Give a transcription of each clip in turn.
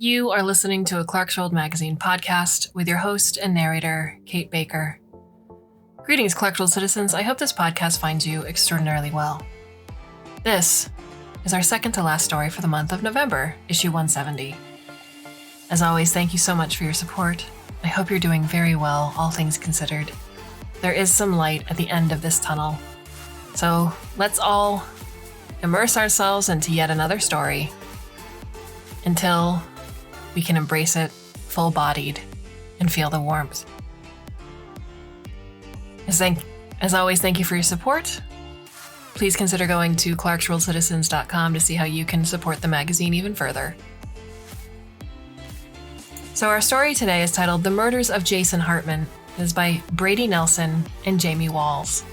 You are listening to a Clarkesworld Magazine podcast with your host and narrator, Kate Baker. Greetings, Clarkesworld citizens. I hope this podcast finds you extraordinarily well. This is our second to last story for the month of November, issue 170. As always, thank you so much for your support. I hope you're doing very well, all things considered. There is some light at the end of this tunnel. So let's all immerse ourselves into yet another story until we can embrace it full-bodied and feel the warmth. As always, thank you for your support. Please consider going to clarksworldcitizens.com to see how you can support the magazine even further. So our story today is titled The Murders of Jason Hartman. It is by Brady Nelson and Jamie Wahls.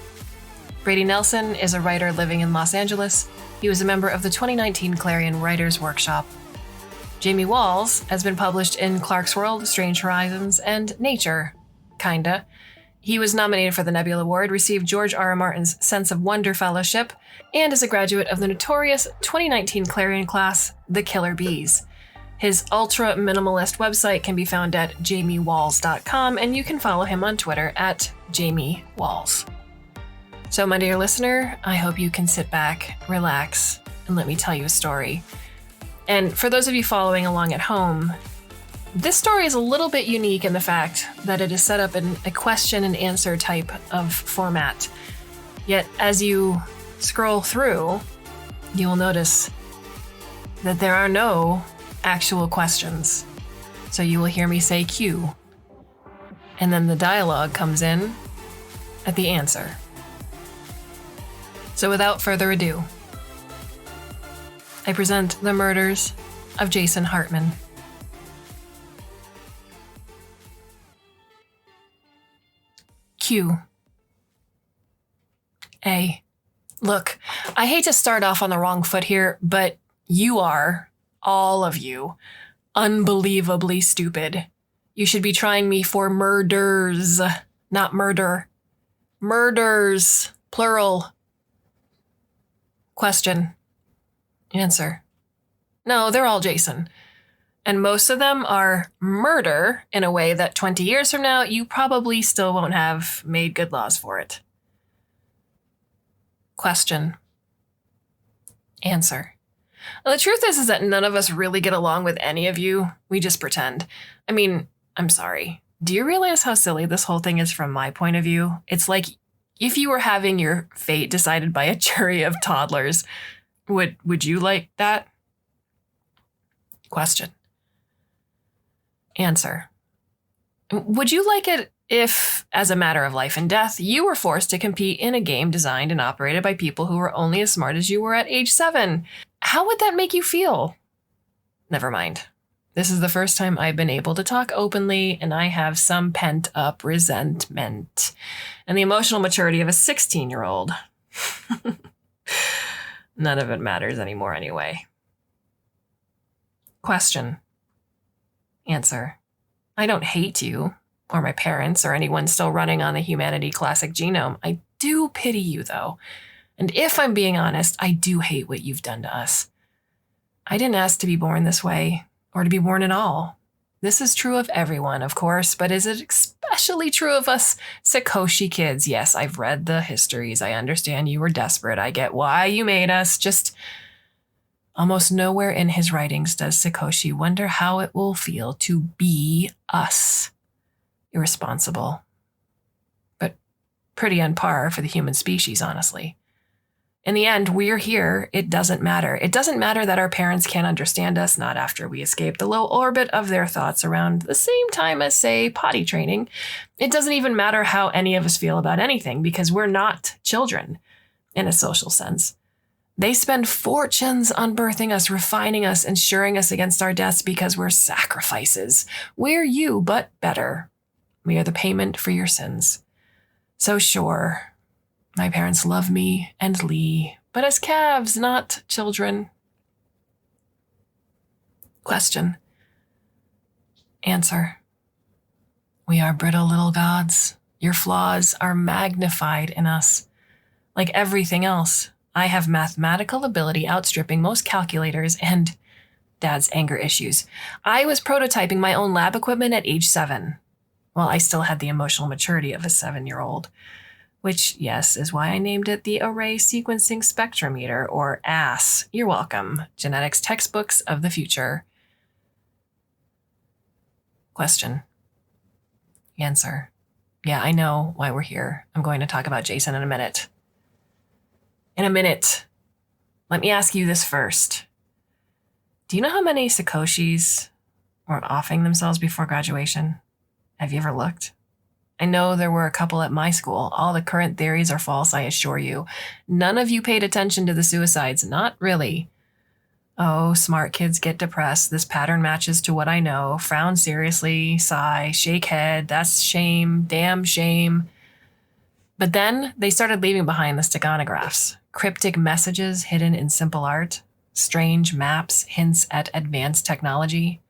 Brady Nelson is a writer living in Los Angeles. He was a member of the 2019 Clarion Writers Workshop. Jamie Wahls has been published in Clarkesworld, Strange Horizons, and Nature, kinda. He was nominated for the Nebula Award, received George R. R. Martin's Sense of Wonder Fellowship, and is a graduate of the notorious 2019 Clarion class, The Killer Bees. His ultra-minimalist website can be found at jamiewahls.com, and you can follow him on Twitter at jamiewahls. So, my dear listener, I hope you can sit back, relax, and let me tell you a story. And for those of you following along at home, this story is a little bit unique in the fact that it is set up in a question and answer type of format. Yet, as you scroll through, you will notice that there are no actual questions. So you will hear me say Q, and then the dialogue comes in at the answer. So without further ado, I present The Murders of Jason Hartman. Q. A. Look, I hate to start off on the wrong foot here, but you are, all of you, unbelievably stupid. You should be trying me for murders, not murder. Murders, plural. Question. Answer. No, they're all Jason. And most of them are murder in a way that 20 years from now, you probably still won't have made good laws for it. Question. Answer. Well, the truth is that none of us really get along with any of you. We just pretend. I mean, I'm sorry. Do you realize how silly this whole thing is from my point of view? It's like if you were having your fate decided by a jury of toddlers. Would you like that? Question. Answer. Would you like it if, as a matter of life and death, you were forced to compete in a game designed and operated by people who were only as smart as you were at age 7? How would that make you feel? Never mind. This is the first time I've been able to talk openly, and I have some pent-up resentment and the emotional maturity of a 16-year-old. None of it matters anymore anyway. Question. Answer. I don't hate you, or my parents, or anyone still running on the humanity classic genome. I do pity you, though. And if I'm being honest, I do hate what you've done to us. I didn't ask to be born this way, or to be born at all. This is true of everyone, of course, but is it especially true of us Sakoshi kids? Yes, I've read the histories. I understand you were desperate. I get why you made us. Just almost nowhere in his writings does Sakoshi wonder how it will feel to be us. Irresponsible. But pretty on par for the human species, honestly. In the end, we're here. It doesn't matter. It doesn't matter that our parents can't understand us, not after we escape the low orbit of their thoughts around the same time as, say, potty training. It doesn't even matter how any of us feel about anything, because we're not children, in a social sense. They spend fortunes on birthing us, refining us, ensuring us against our deaths because we're sacrifices. We're you, but better. We are the payment for your sins. So sure, my parents love me and Lee, but as calves, not children. Question. Answer. We are brittle little gods. Your flaws are magnified in us. Like everything else, I have mathematical ability outstripping most calculators, and Dad's anger issues. I was prototyping my own lab equipment at age 7. Well, I still had the emotional maturity of a 7-year-old, which, yes, is why I named it the Array Sequencing Spectrometer, or ASS. You're welcome. Genetics textbooks of the future. Question. Answer. Yeah, I know why we're here. I'm going to talk about Jason in a minute. Let me ask you this first. Do you know how many Sakoshis were offing themselves before graduation? Have you ever looked? I know there were a couple at my school. All the current theories are false, I assure you. None of you paid attention to the suicides. Not really. Oh, smart kids get depressed. This pattern matches to what I know. Frown seriously, sigh, shake head. That's shame, damn shame. But then they started leaving behind the steganographs, cryptic messages hidden in simple art, strange maps, hints at advanced technology.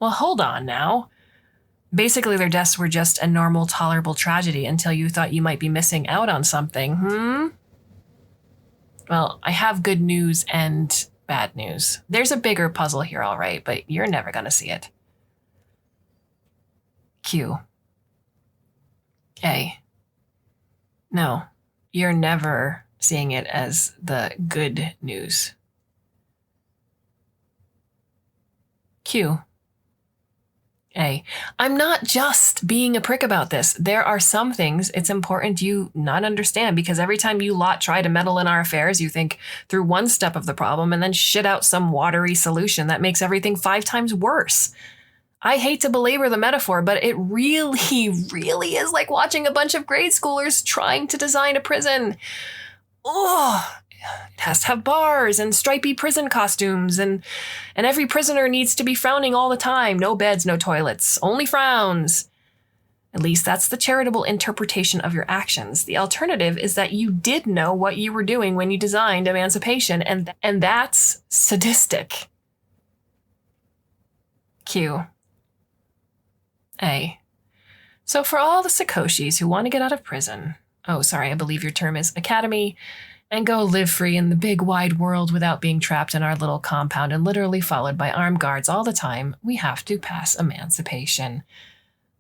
Well, hold on now. Basically, their deaths were just a normal, tolerable tragedy until you thought you might be missing out on something, Well, I have good news and bad news. There's a bigger puzzle here, all right, but you're never going to see it. Q. A. No, you're never seeing it as the good news. Q. A. I'm not just being a prick about this. There are some things it's important you not understand, because every time you lot try to meddle in our affairs, you think through one step of the problem and then shit out some watery solution that makes everything 5 times worse. I hate to belabor the metaphor, but it really, really is like watching a bunch of grade schoolers trying to design a prison. Oh, it has to have bars and stripy prison costumes, and every prisoner needs to be frowning all the time. No beds, no toilets, only frowns. At least that's the charitable interpretation of your actions. The alternative is that you did know what you were doing when you designed emancipation, and that's sadistic. Q. A. So for all the Sakoshis who want to get out of prison, I believe your term is academy, and go live free in the big wide world without being trapped in our little compound and literally followed by armed guards all the time, we have to pass emancipation.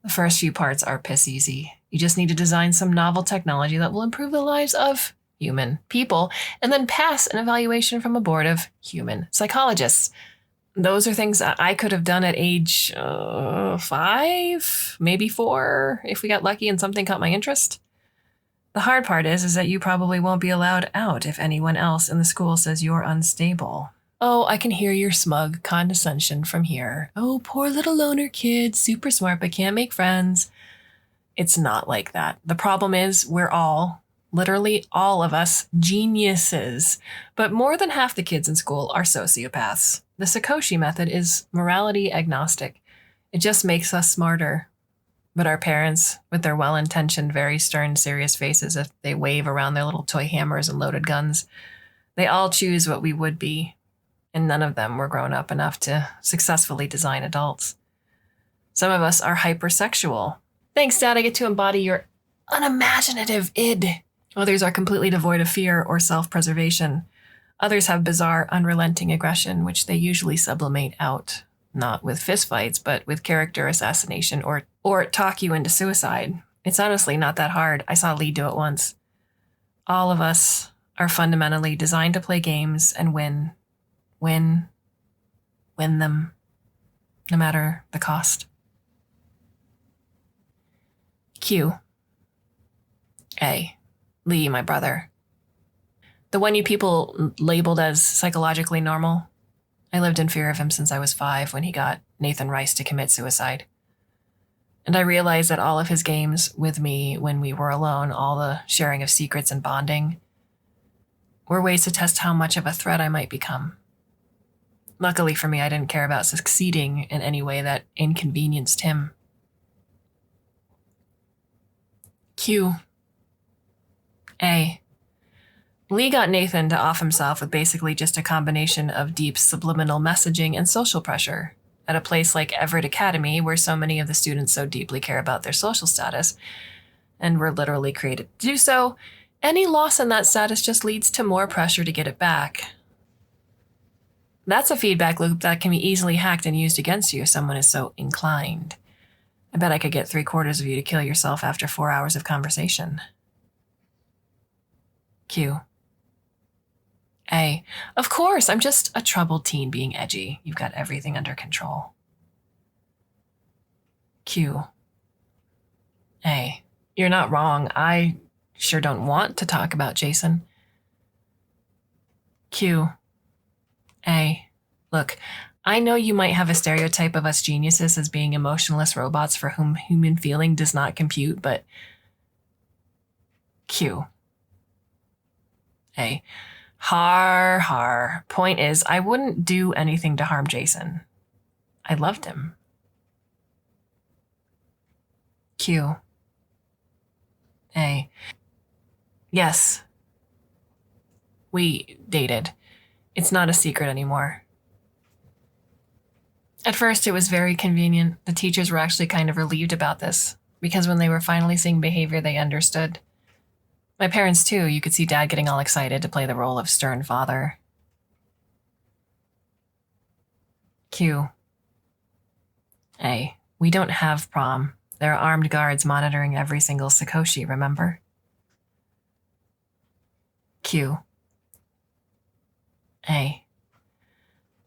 The first few parts are piss easy. You just need to design some novel technology that will improve the lives of human people, and then pass an evaluation from a board of human psychologists. Those are things I could have done at age 5, maybe 4, if we got lucky and something caught my interest. The hard part is that you probably won't be allowed out if anyone else in the school says you're unstable. Oh, I can hear your smug condescension from here. Oh, poor little loner kid, super smart but can't make friends. It's not like that. The problem is we're all, literally all of us, geniuses. But more than half the kids in school are sociopaths. The Sakoshi method is morality agnostic. It just makes us smarter. But our parents, with their well-intentioned, very stern, serious faces as they wave around their little toy hammers and loaded guns, they all choose what we would be, and none of them were grown up enough to successfully design adults. Some of us are hypersexual. Thanks, Dad, I get to embody your unimaginative id. Others are completely devoid of fear or self-preservation. Others have bizarre, unrelenting aggression, which they usually sublimate out, not with fistfights, but with character assassination or talk you into suicide. It's honestly not that hard. I saw Lee do it once. All of us are fundamentally designed to play games and win them, no matter the cost. Q. A. Lee, my brother. The one you people labeled as psychologically normal. I lived in fear of him since I was 5 when he got Nathan Rice to commit suicide. And I realized that all of his games with me when we were alone, all the sharing of secrets and bonding, were ways to test how much of a threat I might become. Luckily for me, I didn't care about succeeding in any way that inconvenienced him. Q. A. Lee got Nathan to off himself with basically just a combination of deep subliminal messaging and social pressure. At a place like Everett Academy, where so many of the students so deeply care about their social status, and were literally created to do so, any loss in that status just leads to more pressure to get it back. That's a feedback loop that can be easily hacked and used against you if someone is so inclined. I bet I could get 3/4 of you to kill yourself after 4 hours of conversation. Q. A. Of course, I'm just a troubled teen being edgy. You've got everything under control. Q. A. You're not wrong. I sure don't want to talk about Jason. Q. A. Look, I know you might have a stereotype of us geniuses as being emotionless robots for whom human feeling does not compute, but Q. A. Har. Point is, I wouldn't do anything to harm Jason. I loved him. Q. A. Yes. We dated. It's not a secret anymore. At first, it was very convenient. The teachers were actually kind of relieved about this, because when they were finally seeing behavior, they understood. My parents, too. You could see Dad getting all excited to play the role of stern father. Q. A. We don't have prom. There are armed guards monitoring every single Sakoshi, remember? Q. A.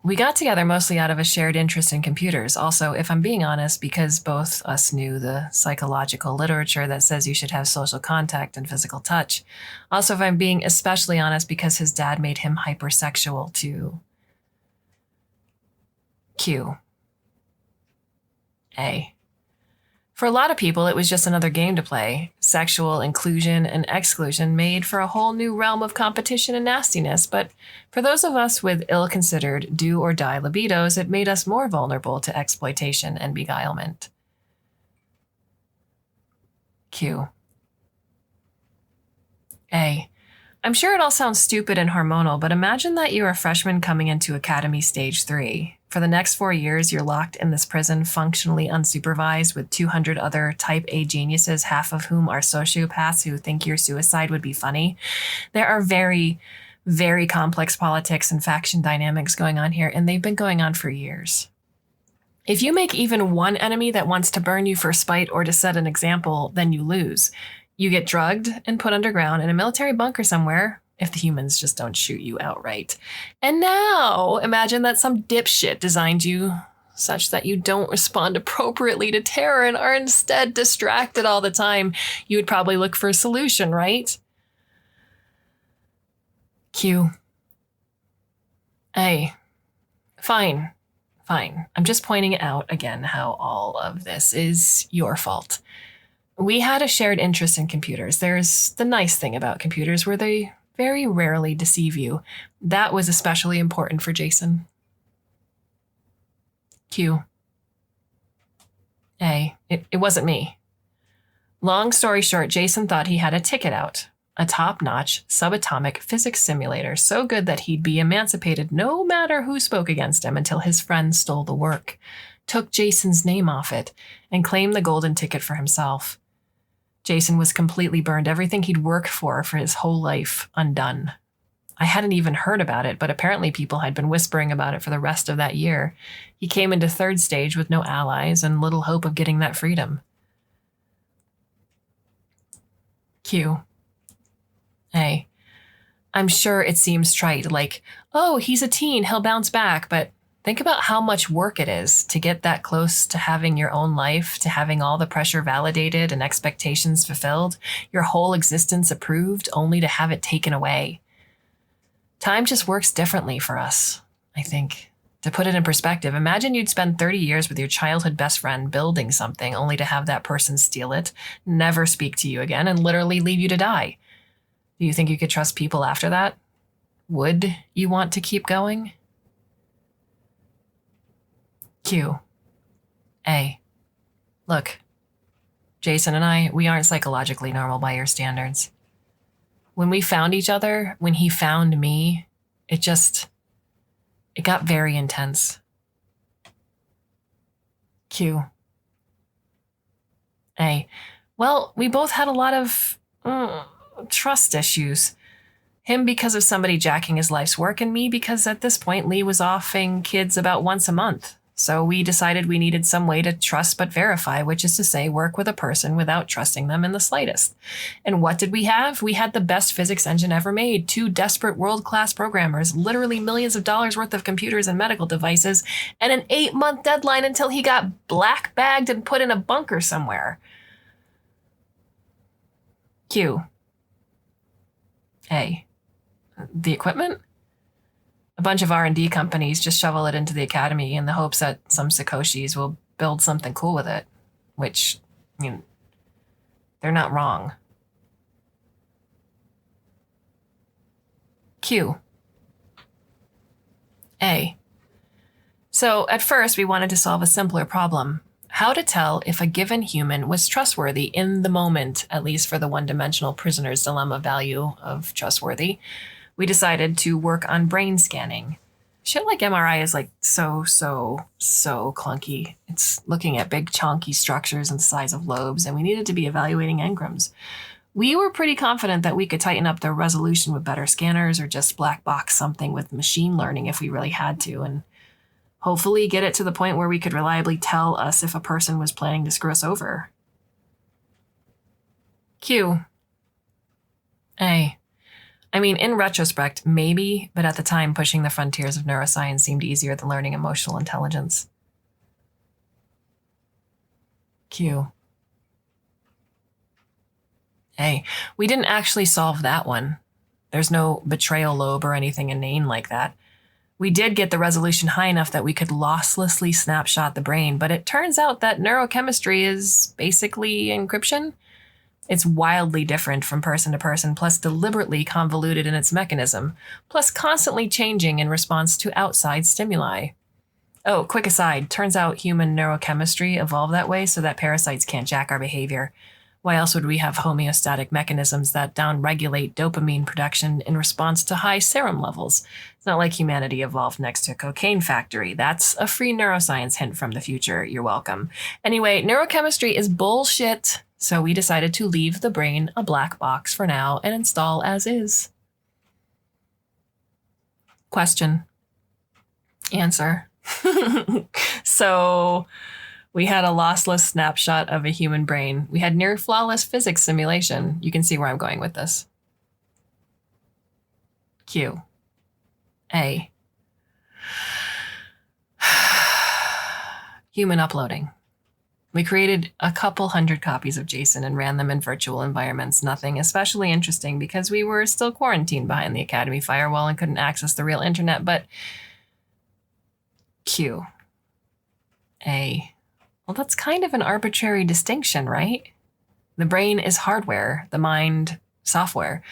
We got together mostly out of a shared interest in computers. Also, if I'm being honest, because both us knew the psychological literature that says you should have social contact and physical touch. Also, if I'm being especially honest, because his dad made him hypersexual too. Q. A. For a lot of people, it was just another game to play. Sexual inclusion and exclusion made for a whole new realm of competition and nastiness, but for those of us with ill-considered do-or-die libidos, it made us more vulnerable to exploitation and beguilement. Q. A. I'm sure it all sounds stupid and hormonal, but imagine that you're a freshman coming into Academy Stage 3. For the next 4 years, you're locked in this prison, functionally unsupervised, with 200 other type A geniuses, half of whom are sociopaths who think your suicide would be funny. There are very, very complex politics and faction dynamics going on here, and they've been going on for years. If you make even one enemy that wants to burn you for spite or to set an example, then you lose. You get drugged and put underground in a military bunker somewhere, if the humans just don't shoot you outright. And now, imagine that some dipshit designed you such that you don't respond appropriately to terror and are instead distracted all the time. You would probably look for a solution, right? Q. A. Fine. I'm just pointing out again how all of this is your fault. We had a shared interest in computers. There's the nice thing about computers where they very rarely deceive you. That was especially important for Jason. Q. A. It wasn't me. Long story short, Jason thought he had a ticket out. A top-notch subatomic physics simulator so good that he'd be emancipated no matter who spoke against him until his friends stole the work, took Jason's name off it, and claimed the golden ticket for himself. Jason was completely burned, everything he'd worked for his whole life undone. I hadn't even heard about it, but apparently people had been whispering about it for the rest of that year. He came into third stage with no allies and little hope of getting that freedom. Q. A. I'm sure it seems trite, like, oh, he's a teen, he'll bounce back, but think about how much work it is to get that close to having your own life, to having all the pressure validated and expectations fulfilled, your whole existence approved, only to have it taken away. Time just works differently for us, I think. To put it in perspective, imagine you'd spend 30 years with your childhood best friend building something only to have that person steal it, never speak to you again, and literally leave you to die. Do you think you could trust people after that? Would you want to keep going? Q. A. Look, Jason and I, we aren't psychologically normal by your standards. When we found each other, when he found me, it got very intense. Q. A. Well, we both had a lot of trust issues. Him because of somebody jacking his life's work, and me because at this point Lee was offing kids about once a month. So we decided we needed some way to trust but verify, which is to say work with a person without trusting them in the slightest. And what did we have? We had the best physics engine ever made, 2 desperate world-class programmers, literally millions of dollars worth of computers and medical devices, and an 8-month deadline until he got black-bagged and put in a bunker somewhere. Q. A. The equipment? A bunch of R&D companies just shovel it into the academy in the hopes that some Sakoshis will build something cool with it, which, they're not wrong. Q. A. So at first we wanted to solve a simpler problem. How to tell if a given human was trustworthy in the moment, at least for the one-dimensional prisoner's dilemma value of trustworthy. We decided to work on brain scanning. Shit like MRI is like so clunky. It's looking at big chunky structures and the size of lobes, and we needed to be evaluating engrams. We were pretty confident that we could tighten up the resolution with better scanners or just black box something with machine learning if we really had to, and hopefully get it to the point where we could reliably tell us if a person was planning to screw us over. Q. A. I mean, in retrospect, maybe, but at the time, pushing the frontiers of neuroscience seemed easier than learning emotional intelligence. Q. A. We didn't actually solve that one. There's no betrayal lobe or anything inane like that. We did get the resolution high enough that we could losslessly snapshot the brain, but it turns out that neurochemistry is basically encryption. It's wildly different from person to person, plus deliberately convoluted in its mechanism, plus constantly changing in response to outside stimuli. Oh, quick aside, turns out human neurochemistry evolved that way so that parasites can't jack our behavior. Why else would we have homeostatic mechanisms that downregulate dopamine production in response to high serum levels? It's not like humanity evolved next to a cocaine factory. That's a free neuroscience hint from the future. You're welcome. Anyway, neurochemistry is bullshit. So we decided to leave the brain a black box for now and install as is. Question. Answer. So we had a lossless snapshot of a human brain. We had near flawless physics simulation. You can see where I'm going with this. Q. A. Human uploading. We created a couple hundred copies of Jason and ran them in virtual environments. Nothing especially interesting because we were still quarantined behind the Academy firewall and couldn't access the real internet, but Q. A. Well, that's kind of an arbitrary distinction, right? The brain is hardware, the mind software.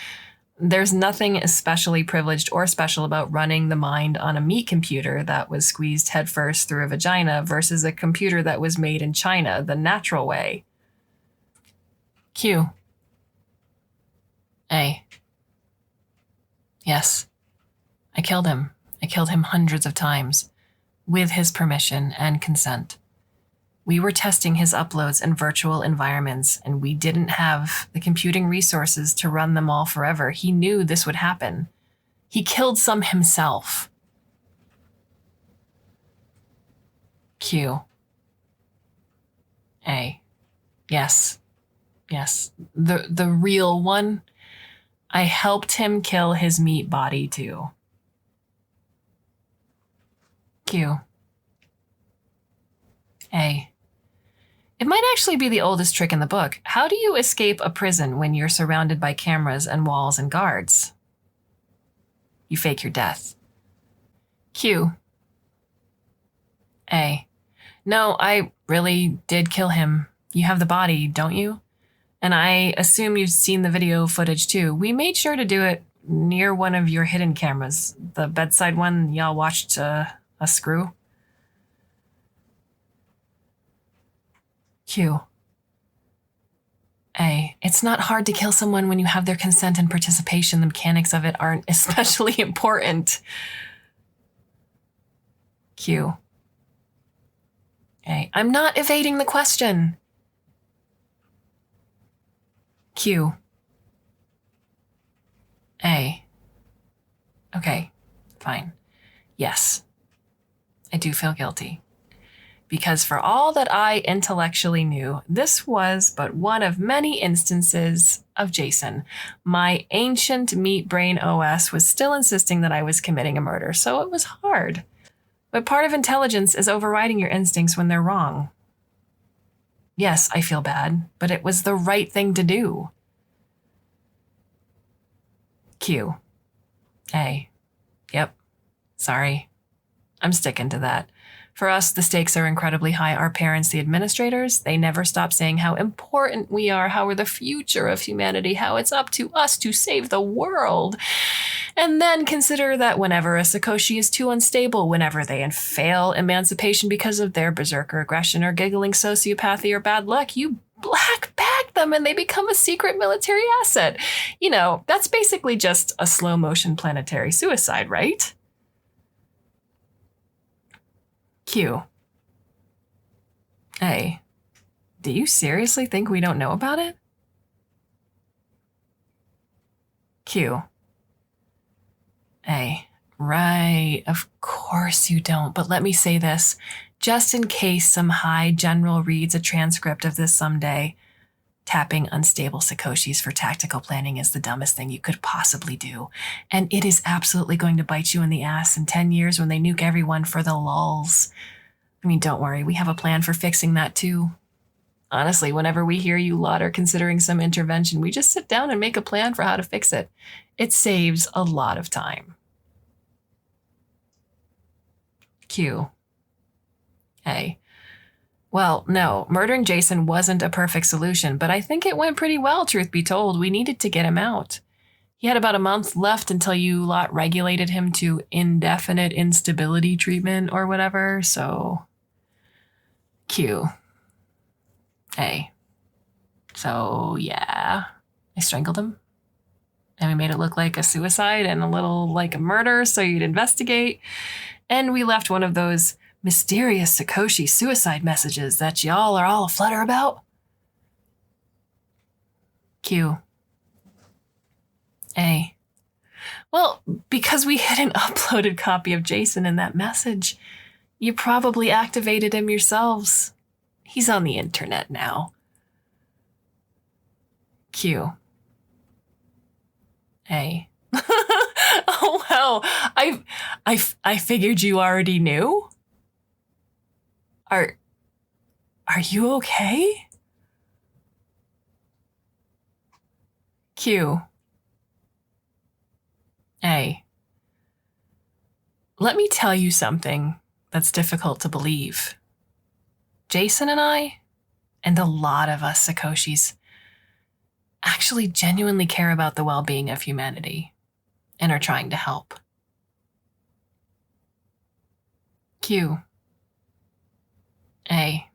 There's nothing especially privileged or special about running the mind on a meat computer that was squeezed headfirst through a vagina versus a computer that was made in China the natural way. Q. A. Yes. I killed him. I killed him hundreds of times, with his permission and consent. We were testing his uploads in virtual environments, and we didn't have the computing resources to run them all forever. He knew this would happen. He killed some himself. Q. A. Yes. Yes. The real one. I helped him kill his meat body too. Q. A. It might actually be the oldest trick in the book. How do you escape a prison when you're surrounded by cameras and walls and guards? You fake your death. Q. A. No, I really did kill him. You have the body, don't you? And I assume you've seen the video footage too. We made sure to do it near one of your hidden cameras. The bedside one y'all watched us screw. Q. A. It's not hard to kill someone when you have their consent and participation. The mechanics of it aren't especially important. Q. A. I'm not evading the question. Q. A. Okay, fine. Yes, I do feel guilty. Because for all that I intellectually knew, this was but one of many instances of Jason. My ancient meat brain OS was still insisting that I was committing a murder, so it was hard. But part of intelligence is overriding your instincts when they're wrong. Yes, I feel bad, but it was the right thing to do. Q. A. Yep. Sorry. I'm sticking to that. For us, the stakes are incredibly high. Our parents, the administrators, they never stop saying how important we are, how we're the future of humanity, how it's up to us to save the world. And then consider that whenever a Sakoshi is too unstable, whenever they fail emancipation because of their berserker aggression or giggling sociopathy or bad luck, you black bag them and they become a secret military asset. You know, that's basically just a slow motion planetary suicide, right? Q. A. Do you seriously think we don't know about it? Q. A. Right, of course you don't, but let me say this. Just in case some high general reads a transcript of this someday, tapping unstable Sakoshis for tactical planning is the dumbest thing you could possibly do. And it is absolutely going to bite you in the ass in 10 years when they nuke everyone for the lulz. I mean, don't worry, we have a plan for fixing that too. Honestly, whenever we hear you lot are considering some intervention, we just sit down and make a plan for how to fix it. It saves a lot of time. Q. A. Well, no, murdering Jason wasn't a perfect solution, but I think it went pretty well, truth be told. We needed to get him out. He had about a month left until you lot regulated him to indefinite instability treatment or whatever, so... Q. A. So, yeah, I strangled him. And we made it look like a suicide and a little like a murder so you'd investigate. And we left one of those mysterious Sakoshi suicide messages that y'all are all aflutter about. Q. A. Well, because we had an uploaded copy of Jason in that message, you probably activated him yourselves. He's on the internet now. Q. A. Oh, well, I figured you already knew. Are you okay? Q. A. Let me tell you something that's difficult to believe. Jason and I, and a lot of us Sakoshis, actually genuinely care about the well-being of humanity and are trying to help. Q. A.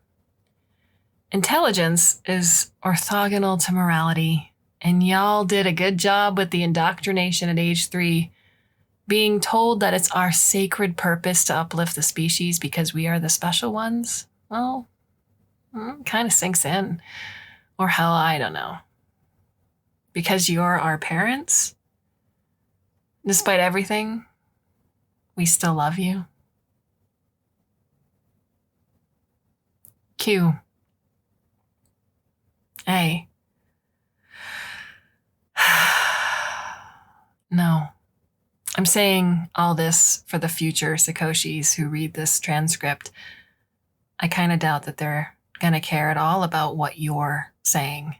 Intelligence is orthogonal to morality, and y'all did a good job with the indoctrination at age 3, being told that it's our sacred purpose to uplift the species because we are the special ones. Well, kind of sinks in. Or hell, I don't know. Because you're our parents, despite everything, we still love you. Q. A. No. I'm saying all this for the future Sakoshis who read this transcript. I kind of doubt that they're going to care at all about what you're saying.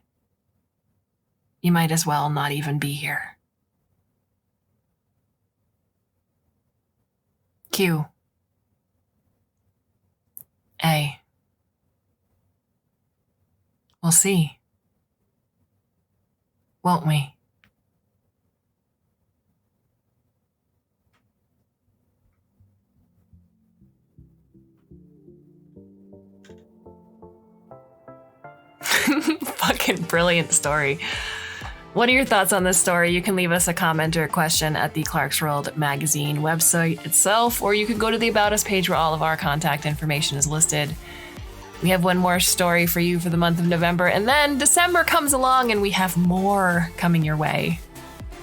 You might as well not even be here. Q. A. We'll see. Won't we? Fucking brilliant story. What are your thoughts on this story? You can leave us a comment or a question at the Clarkesworld Magazine website itself, or you can go to the About Us page where all of our contact information is listed. We have one more story for you for the month of November, and then December comes along and we have more coming your way.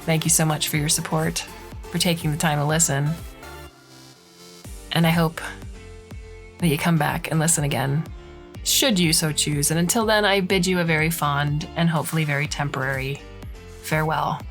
Thank you so much for your support. for taking the time to listen. And I hope that you come back and listen again, should you so choose. And until then, I bid you a very fond and hopefully very temporary farewell.